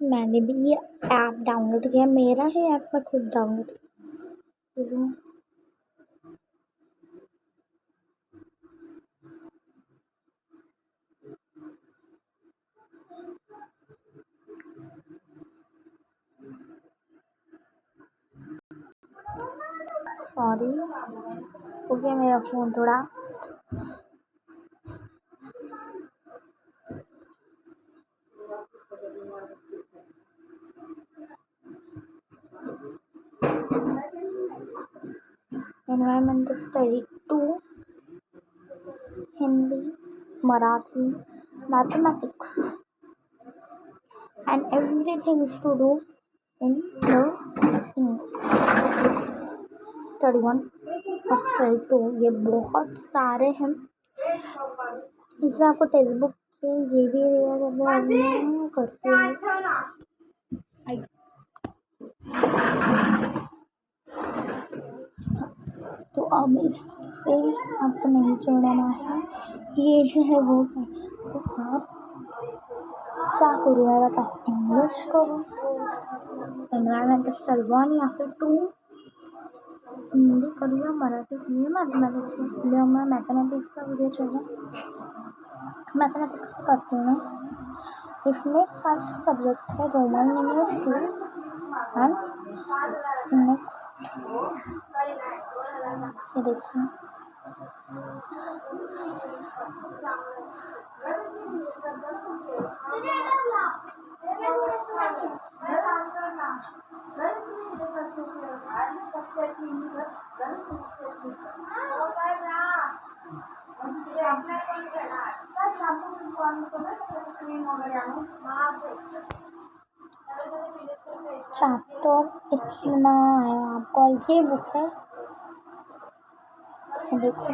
मैंने भी ये ऐप डाउनलोड किया, मेरा ही ऐप मैं खुद डाउनलोड किया। सॉरी, हो गया मेरा फ़ोन थोड़ा environmental study 2 Hindi, Marathi, mathematics and everything is to do in the study 1 और स्टडी 2 ये बहुत सारे हैं। इसमें आपको टेक्स्ट बुक के ये भी दिया करते हैं। तो अब इससे आपको नहीं छोड़ना है, ये जो है वो तो आप क्या करूँ मैं बताओ, इंग्लिश करूँ, एनवायरमेंटल स्टडी 1 या फिर 2, हिंदी करूँ या मराठी करूँ या मैथमेटिक्स करूँ। मैं मैथमेटिक्स का वीडियो चल रहा है, मैथमेटिक्स करती हूँ मैं। इसमें 5 सब्जेक्ट है, रोमन न्यूमरल्स 2 एंड नेक्स्ट ये देखिए चैप्टर इतना है आपको, ये बुक है देखो,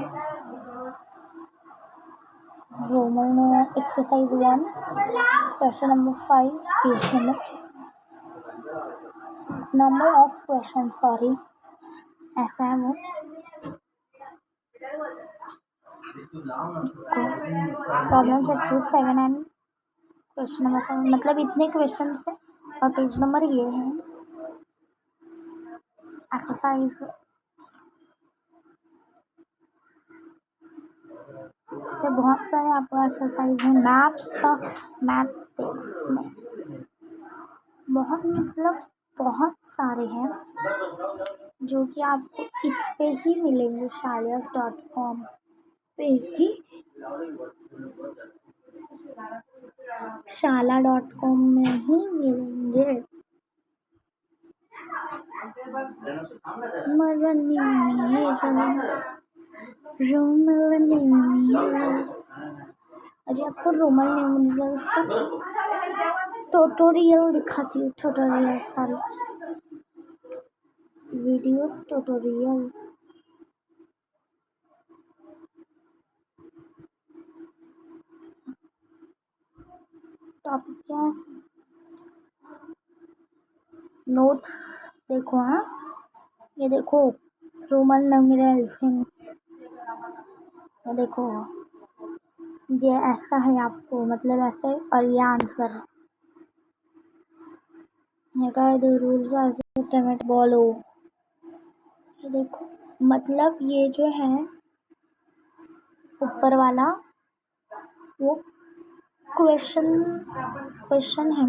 Roman exercise 1 question number 5 page number of question, sorry ऐसा है वो। Problem set 7 and question number 7, मतलब इतने क्वेश्चन है और पेज नंबर ये है। एक्सरसाइज से बहुत सारे आपको एक्सरसाइज हैं मैथमेटिक्स में, बहुत मतलब बहुत सारे हैं जो कि आपको इस पे ही मिलेंगे, shalyas.com पे ही, shala.com में ही मिलेंगे। अरे आपको रोमन न्यूमरल्स का ट्यूटोरियल दिखाती हूँ, ट्यूटोरियल सारी वीडियोस ट्यूटोरियल। टॉपिक क्या है, नोट्स देखो। हाँ ये देखो रोमन न्यूमरल्स, ये देखो ये ऐसा है आपको, मतलब ऐसे, और ये आंसर ये का द रूल्स एज टमेट बॉलो। ये देखो मतलब ये जो है ऊपर वाला वो क्वेश्चन है,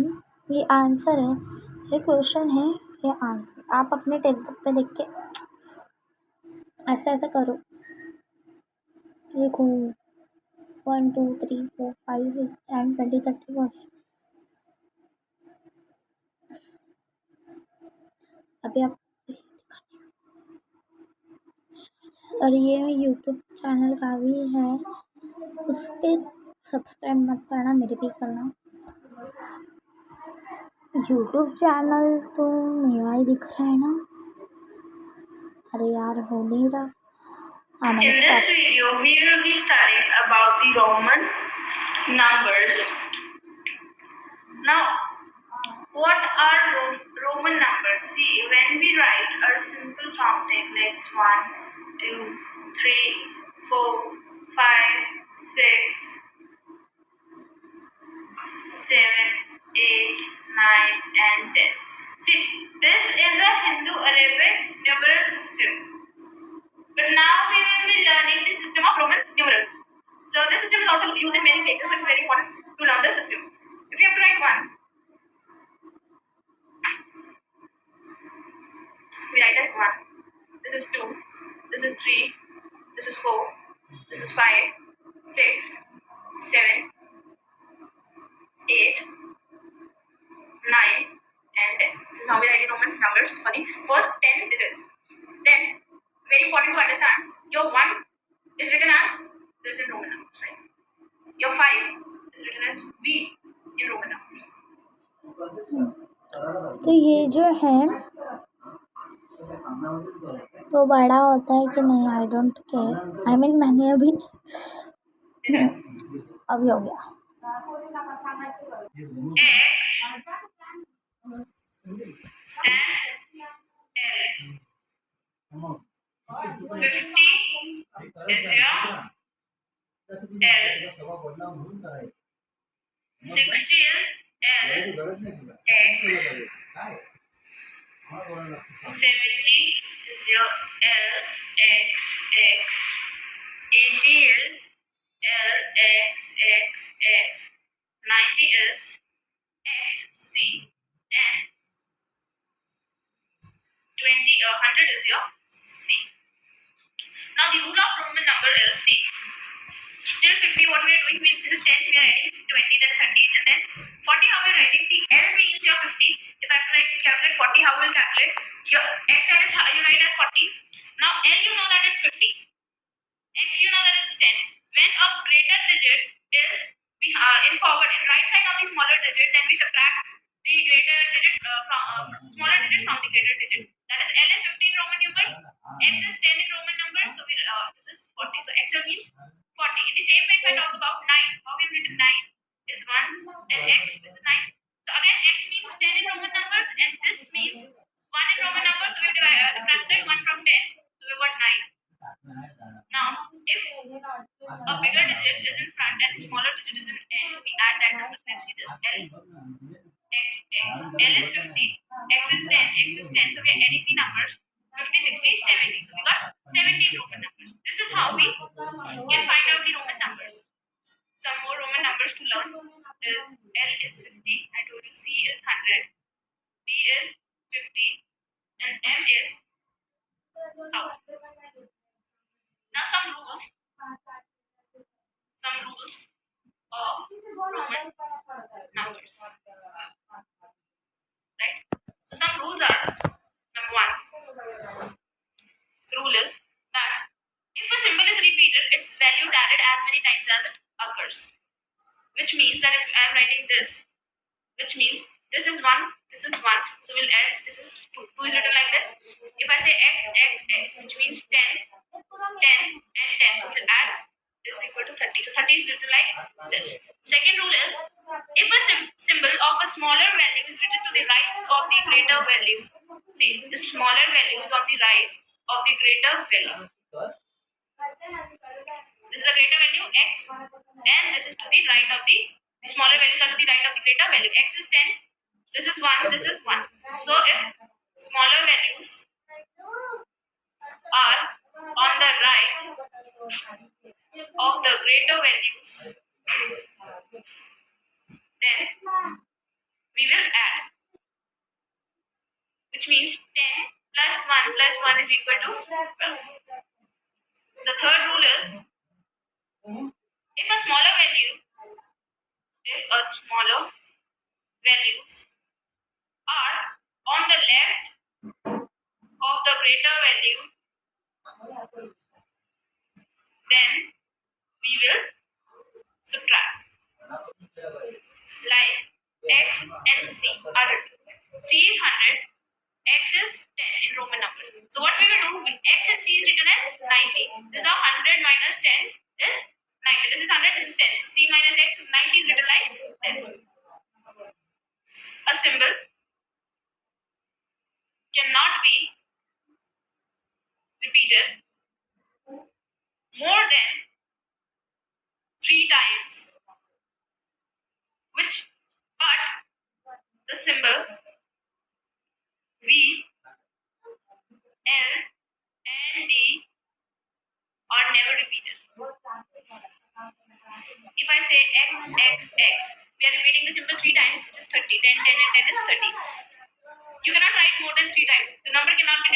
ये आंसर है, ये क्वेश्चन है, ये आंसर। आप अपने टेक्स्ट बुक पे देख के ऐसा ऐसा करो, देखो 1 2 3 4 5 6 10 20 30 40। अभी आप, और ये यूट्यूब चैनल का भी है, उस पर सब्सक्राइब मत करना, मेरे भी करना। यूट्यूब चैनल तो मेरा ही दिख रहा है ना, अरे यार हो नहीं रहा। In this video, we will be studying about the Roman numbers. Now, what are Roman numbers? See, when we write our simple counting like 1, 2, 3, 4, 5, 6, 7, 8, 9, we write as 1. This is 2. This is 3. This is 4. This is 5, 6, 7, 8, 9, and 10. This is how we write in Roman numbers for the first 10 digits. Then, very important to understand, your 1 is written as this in Roman numbers, right? Your 5 is written as V in Roman numbers. तो ये जो है वो बड़ा होता है कि नहीं, I don't care, I mean मैंने अभी हो गया X and L. 50 is your L. 60 is L. X. 70 is your L. X. X. 80 is L. X. X. X. 90 is X. C. And 100 is your C. Now the rule of Roman number is C. Till 50, what we are doing, this is 10, we are adding 20, then 30, and then 40, how we are writing? See, L means your 50. If I have to calculate 40, how we will calculate? Your XL is how you write as 40. Now L, you know that it's 50. X, you know that it's 10. When a greater digit is in forward, in right side of the smaller digit, then we subtract the greater digit from smaller digit from the greater digit. That is, L is 50 in Roman numbers, X is 10 in Roman numbers, so this is 40. So XL means 40. In the same way, if I talk about 9, how we have written 9 is 1, and X, this is 9. So again, X means 10 in Roman numbers, and this means 1 in Roman numbers, so we have subtracted 1 from 10, so we got 9. Now, if a bigger digit is in front and the smaller digit is in end, we add that number. Let's see this. L, X, X. L is 50, X is 10, X is 10. So we are adding the numbers 50, 60, 70. So we got 70 Roman numbers. This is how we can find out the Roman numbers. Some more Roman numbers to learn is L is 50. I told you C is 100, D is 50, and M is 1000. Now some rules of Roman numbers, right? So some rules are, number 1, the rule is that if a symbol is repeated, its value is added as many times as it occurs. Which means that if I am writing this, which means this is 1, this is 1, so we'll add, this is 2. 2 is written like this. If I say X, X, X, which means 10, 10, and 10, so we'll add is equal to 30. So 30 is written like this. Second rule is, if a symbol of a smaller value is written to the right of the greater value, see, the smaller value is on the right of the greater value. This is the greater value X, and this is to the right of the smaller values are to the right of the greater value. X is 10, this is 1, this is 1. So if smaller values are on the right of the greater values, then we will add, which means 10 plus 1 plus 1 is equal to 12. The third rule is, if a smaller values are on the left of the greater value, then we will subtract. Like X and C are written. C is 100, X is 10 in Roman numbers. So what we will do, X and C is written as 90. This is how 100 minus 10 is 90. This is 100, this is 10. So C minus X, 90 is written like this. A symbol cannot be repeated more than 3 times, but the symbol V, L, and D are never repeated. If I say X, X, X, we are repeating the symbol 3 times, which is 30. 10, 10, and 10 is 30. You cannot write more than 3 times. The number cannot be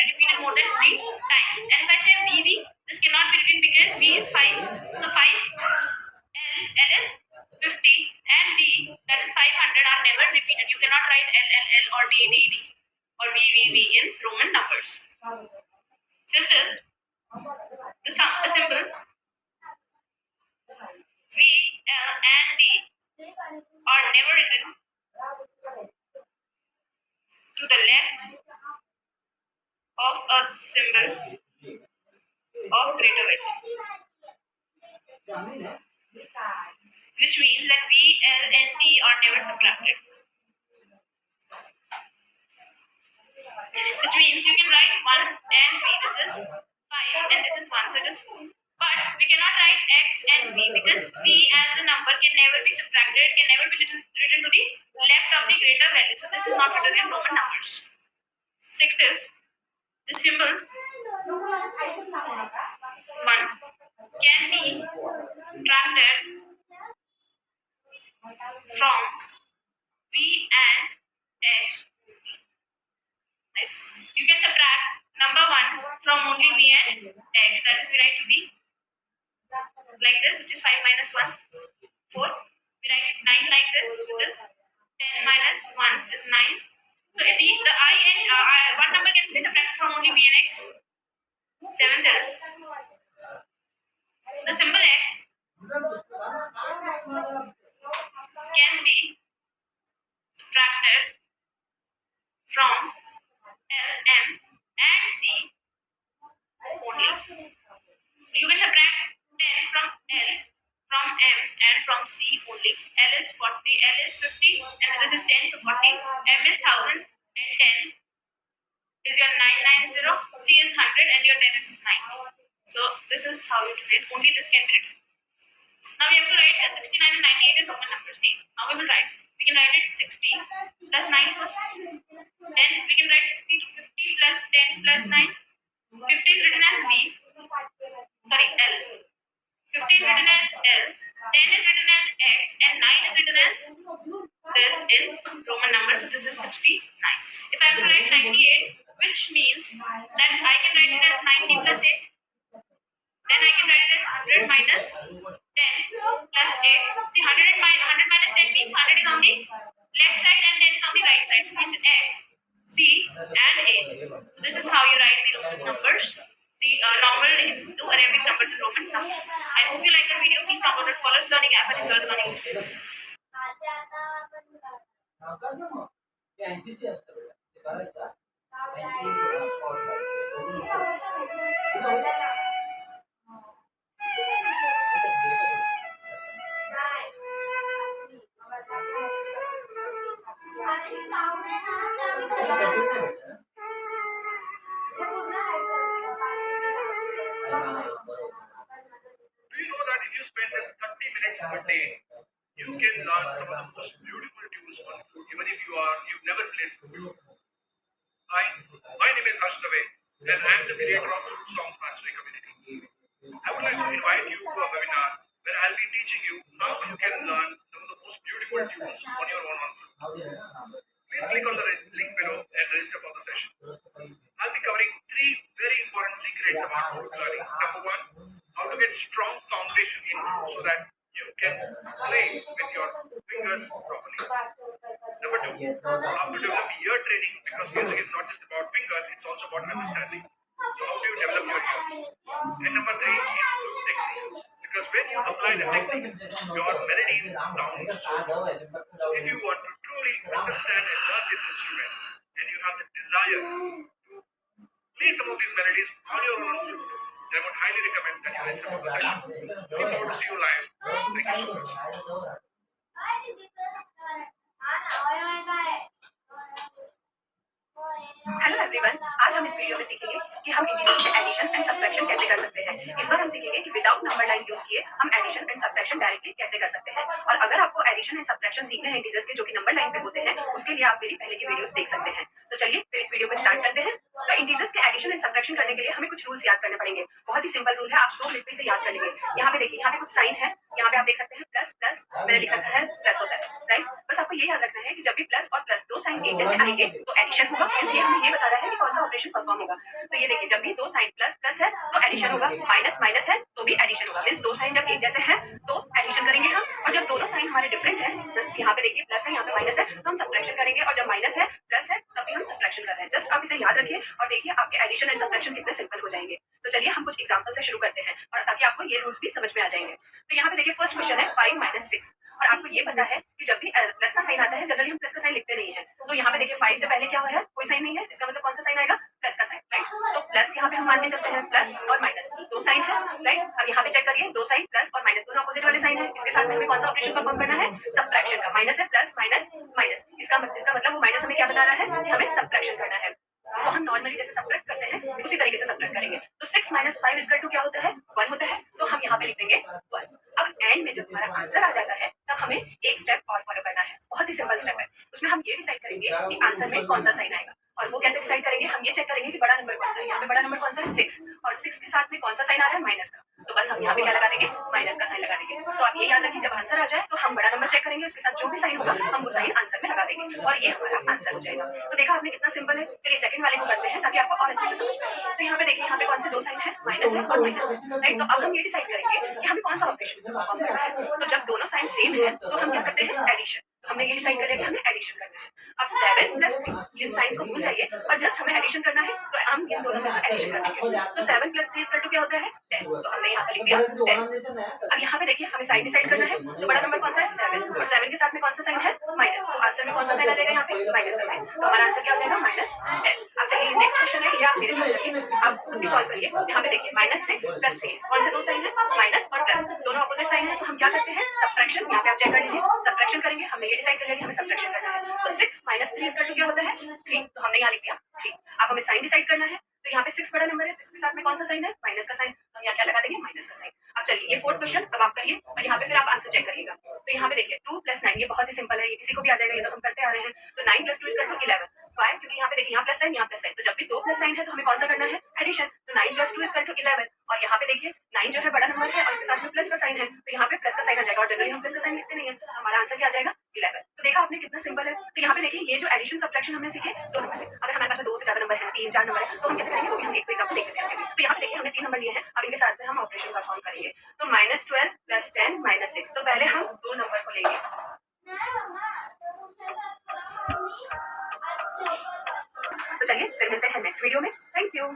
cannot write L, L, L or D, D, D or V, V, V in Roman numbers. Fifth is the symbol V, L and D are never written to the left of a symbol of greater value. Which means that V, L and D are never subtracted. Which means you can write 1 and V, this is 5 and this is 1, so it is 4. But we cannot write X and V because V as the number can never be subtracted, it can never be written to the left of the greater value. So this is not written in Roman numbers. Sixth is the symbol 1 can be subtracted from V and X. Right? You can subtract number 1 from only V and X. That is, we write to be like this, which is 5 minus 1, 4. We write 9 like this, which is 10 minus 1 is 9. So the I and one number can be subtracted from only V and X. Seventh is the symbol X can be subtracted from L, M and C only. You can subtract 10 from L, from M and from C only. L is 40, L is 50 and this is 10, so 40. M is 1000 and 10 is your 990. C is 100 and your 10 is 9. So this is how you write. Only this can be written. Now we have to write 69 and 98 in Roman numbers. See, now we will write. We can write it 60 plus 9 first. Then we can write 60 to 50 plus 10 plus 9. 50 is written as V. Sorry, L. 50 is written as L. 10 is written as X and 9 is written as this in Roman numbers. So this is 69. If I have to write 98, which means that I can write it as 90 plus 8. Then I can write it as 100 minus 10 plus 8. See, 100 minus 10 means 100 is on the left side and 10 is on the right side. Which means X, C and 8. So this is how you write the Roman numbers. The normal Hindu Arabic numbers in Roman numbers. I hope you like the video. Please download the Scholars Learning app and enjoy the learning experience. Do you know that if you spend just 30 minutes a day, you can learn some of the most beautiful tunes on flute, even if you've never played flute? Hi, my name is Harsh Dave, and I am the creator of Flute Song Mastery Community. I would like to invite you to a webinar where I'll be teaching you how you can learn some of the most beautiful tunes on your own on flute. Please click on the link below and register for the session. I'll be covering 3 very important secrets about flute learning. Number 1, how to get strong foundation in flute so that you can play with your fingers properly. Number 2, how to develop ear training, because music is not just about fingers, it's also about understanding. So how do you develop your ears? And number 3 is flute techniques, because when you apply the techniques, your melodies sound so good. So if you want to truly understand and learn this instrument, and you have the desire to play some of these melodies on your own flute, then I would highly recommend that you register for the session. Looking forward to see you live. Thank you so much. Hello everyone, आज हम इस video में सीखेंगे कि हम integers के addition and subtraction कैसे कर सकते हैं। इस बार हम सीखेंगे कि विदाउट नंबर लाइन यूज किए हम एडिशन एंड सब्ट्रैक्शन डायरेक्टली कैसे कर सकते हैं। और अगर आपको एडिशन एंड सब्ट्रैक्शन सीखने हैं इंटीजर्स के जो कि नंबर लाइन पे होते हैं, उसके लिए आप मेरी पहले की वीडियोस देख सकते हैं। तो चलिए फिर इस वीडियो को स्टार्ट करते हैं। तो इंटीजर्स के एडिशन एंड सब्ट्रैक्शन करने के लिए हमें कुछ रूल्स याद करने पड़ेंगे। बहुत ही सिंपल रूल है, आप 2 मिनट में इसे याद कर लेंगे। यहाँ पे देखिए, यहाँ पे कुछ साइन है, यहाँ पे आप देख सकते हैं प्लस प्लस, मैंने लिखा है प्लस होता है, राइट। बस आपको ये याद रखना है कि जब भी प्लस और प्लस 2 साइन एक जैसे आएंगे तो एडिशन होगा, इसलिए हमें हमें ये बता रहा है कि कौन सा ऑपरेशन परफॉर्म होगा। तो ये देखिए, जब भी दो साइन प्लस प्लस है तो एडिशन होगा, माइनस माइनस है तो भी एडिशन होगा। मीन्स दो साइन जब एक जैसे हैं तो एडिशन करेंगे हम, और जब दोनों साइन हमारे डिफरेंट है, जैसे यहाँ पे देखिए प्लस है, यहाँ पे माइनस है, तो हम सब्ट्रैक्शन करेंगे, और जब माइनस है प्लस है तब भी हम सब्ट्रैक्शन कर रहे हैं। जस्ट आप इसे याद रखिए और देखिए आपके एडिशन एंड सब्ट्रैक्शन कितने सिंपल हो जाएंगे। तो चलिए हम कुछ एग्जाम्पल से शुरू करते हैं, और ताकि आपको ये रूल्स भी समझ में आ जाएंगे। तो यहाँ पे देखिए फर्स्ट क्वेश्चन है 5 माइनस 6, और आपको ये पता है कि जब भी प्लस का साइन आता है जनरली हम प्लस का साइन लिखते नहीं है। तो यहाँ पे देखिए 5 से पहले क्या है, कोई साइन नहीं है, इसका मतलब कौन सा साइन आएगा, प्लस का साइन, राइट। तो प्लस यहाँ पे हम मान के चलते हैं, प्लस और माइनस दो साइन है, राइट। अब यहाँ पे चेक करिए, दो साइन प्लस और माइनस दोनों अपोजिट वाले साइन है, इसके साथ में हमें कौन सा ऑपरेशन परफॉर्म करना है, सब्ट्रैक्शन का। माइनस है प्लस माइनस माइनस, इसका मतलब वो माइनस हमें क्या बता रहा है कि हमें सब्ट्रैक्शन करना है। तो हम नॉर्मली जैसे सब्ट्रैक्ट करते हैं उसी तरीके से सब्ट्रैक्ट करेंगे। तो 6 माइनस 5 इक्वल टू क्या होता है, 1 होता है, तो हम यहाँ पे लिख देंगे 1। अब एंड में जब हमारा आंसर आ जाता है तब हमें एक स्टेप और फॉलो करना है, बहुत ही सिंपल स्टेप है। उसमें हम ये डिसाइड करेंगे कि आंसर में कौन सा साइन आएगा, और वो कैसे डिसाइड करेंगे, हम ये चेक करेंगे कि बड़ा नंबर कौन सा है। यहाँ पे बड़ा नंबर कौन सा है, 6, और 6 के साथ में कौन सा साइन आ रहा है, माइनस का। तो बस हम यहाँ पे क्या लगा देंगे, माइनस का साइन लगा देंगे। तो आप ये याद रखिए, जब आंसर आ जाए तो हम बड़ा नंबर चेक करेंगे, उसके साथ जो भी साइन होगा हम वो साइन आंसर में लगा देंगे, और ये हमारा आंसर हो जाएगा। तो देखा आपने कितना सिंपल है। चलिए सेकंड वाले को करते हैं ताकि आपको और अच्छे से समझ में आए। तो यहाँ पे देखिए, यहाँ पे कौन से दो साइन है, माइनस है और माइनस है, राइट। तो अब हम ये डिसाइड करेंगे कि हमें कौन सा ऑपरेशन परफॉर्म करना है। तो जब दोनों साइन सेम है तो हम क्या करते हैं, एडिशन। तो हमने ये डिसाइड कर लिया कि हमें एडिशन करना है। अब 7 प्लस 3, इन साइंस को भूल जाइए और जस्ट हमें एडिशन करना है, तो हम इन दोनों का एडिशन कर देंगे। तो 7 प्लस 3 इक्वल टू क्या होता है, 10। तो हमने यहाँ पे लिख दिया 10। अब यहाँ पे देखिए हमें साइन डिसाइड करना है, तो बड़ा नंबर कौन सा है, 7, और 7 के साथ में कौन सा साइन है, माइनस। तो आंसर में कौन सा साइन आ जाएगा, यहाँ पे माइनस का साइन। तो हमारा आंसर क्या हो जाएगा, -10। अब चलिए नेक्स्ट क्वेश्चन है, ये आप मेरे साथ करिए, आप खुद भी सॉल्व करिए। यहाँ पे देखिए -6 प्लस 3, कौन से दो साइन है, माइनस और प्लस, दोनों अपोजिट साइन है। तो हम क्या करते हैं, सब्ट्रैक्शन। यहाँ पे आप चेक कर लीजिए, सब्ट्रैक्शन करेंगे। हमने ये डिसाइड कर लिया कि हमें सब्ट्रैक्शन करना है। तो 6 माइनस 3 इक्वल टू क्या होता है, 3। तो हमने यहाँ लिख दिया 3। अब हमें साइन डिसाइड करना है, तो यहाँ पे 6 बड़ा नंबर है, 6 के साथ में कौन सा साइन है, माइनस का साइन। हम यहाँ क्या लगा देंगे, माइनस का साइन। अब चलिए ये फोर्थ क्वेश्चन अब आप करिए, और यहाँ पे फिर आप आंसर चेक करिएगा। तो यहाँ पे देखिए 2 प्लस 9, ये बहुत ही सिंपल है, ये किसी को भी आ जाएगा, ये तो हम करते आ रहे हैं। तो 9 प्लस 2 इक्वल टू 11। वाई, क्योंकि यहाँ पे देखिए यहाँ प्लस साइन, यहाँ प्लस साइन, तो जब भी दो प्लस साइन है तो हमें कौन सा करना है, एडिशन। तो 9 प्लस 2 इक्वल टू 11, और यहाँ पे देखिए 9 जो है बड़ा नंबर है और इसके साथ में प्लस का साइन है, तो यहाँ पे प्लस का साइन आ जाएगा, और जनरली हम प्लस का साइन लिखते नहीं है। तो हमारा आंसर क्या आ जाएगा, 11। तो देखा आपने कितना सिंपल है। तो यहाँ पे देखिए ये जो एडिशन सब्ट्रैक्शन हमने सीखे दो नंबर से, अगर हमारे पास में 2 से ज्यादा नंबर है, 3 4 नंबर है, तो हम कैसे करेंगे, वो भी हम एक एग्जांपल देख लेते हैं इसके। तो यहाँ पे देखिए हमने 3 नंबर लिए हैं, अब इनके साथ में हम ऑपरेशन परफॉर्म करेंगे। तो -12 प्लस 10 -6, तो पहले हम दो नंबर को लेंगे। तो चलिए फिर मिलते हैं नेक्स्ट वीडियो में। Thank you.